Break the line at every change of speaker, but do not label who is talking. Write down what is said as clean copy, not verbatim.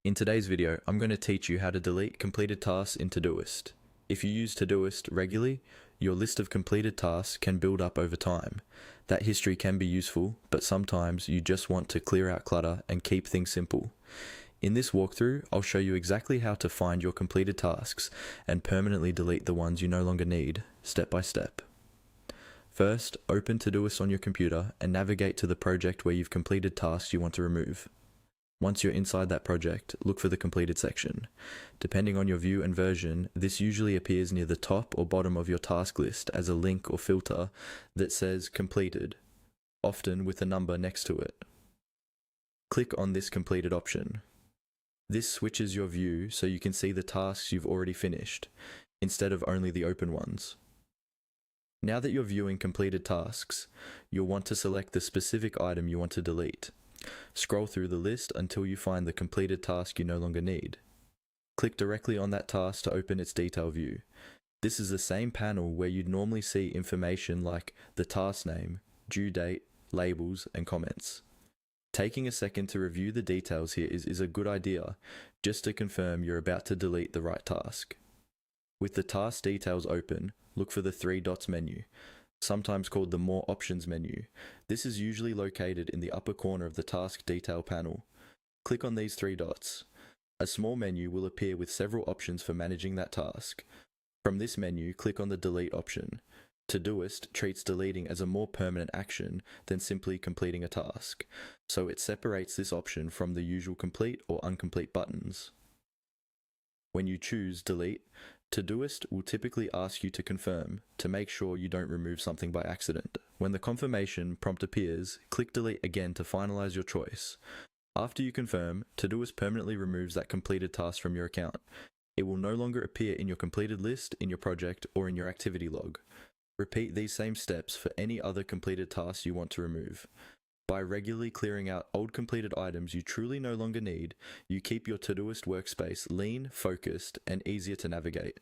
In today's video, I'm going to teach you how to delete completed tasks in Todoist. If you use Todoist regularly, your list of completed tasks can build up over time. That history can be useful, but sometimes you just want to clear out clutter and keep things simple. In this walkthrough, I'll show you exactly how to find your completed tasks and permanently delete the ones you no longer need, step by step. First, open Todoist on your computer and navigate to the project where you've completed tasks you want to remove. Once you're inside that project, look for the completed section. Depending on your view and version, this usually appears near the top or bottom of your task list as a link or filter that says completed, often with a number next to it. Click on this completed option. This switches your view so you can see the tasks you've already finished, instead of only the open ones. Now that you're viewing completed tasks, you'll want to select the specific item you want to delete. Scroll through the list until you find the completed task you no longer need. Click directly on that task to open its detail view. This is the same panel where you'd normally see information like the task name, due date, labels, and comments. Taking a second to review the details here is a good idea, just to confirm you're about to delete the right task. With the task details open, look for the three dots menu, sometimes called the More Options menu. This is usually located in the upper corner of the task detail panel. Click on these three dots. A small menu will appear with several options for managing that task. From this menu, click on the Delete option. Todoist treats deleting as a more permanent action than simply completing a task, so it separates this option from the usual complete or incomplete buttons. When you choose Delete, Todoist will typically ask you to confirm to make sure you don't remove something by accident. When the confirmation prompt appears, click Delete again to finalize your choice. After you confirm, Todoist permanently removes that completed task from your account. It will no longer appear in your completed list, in your project, or in your activity log. Repeat these same steps for any other completed tasks you want to remove. By regularly clearing out old completed items you truly no longer need, you keep your Todoist workspace lean, focused, and easier to navigate.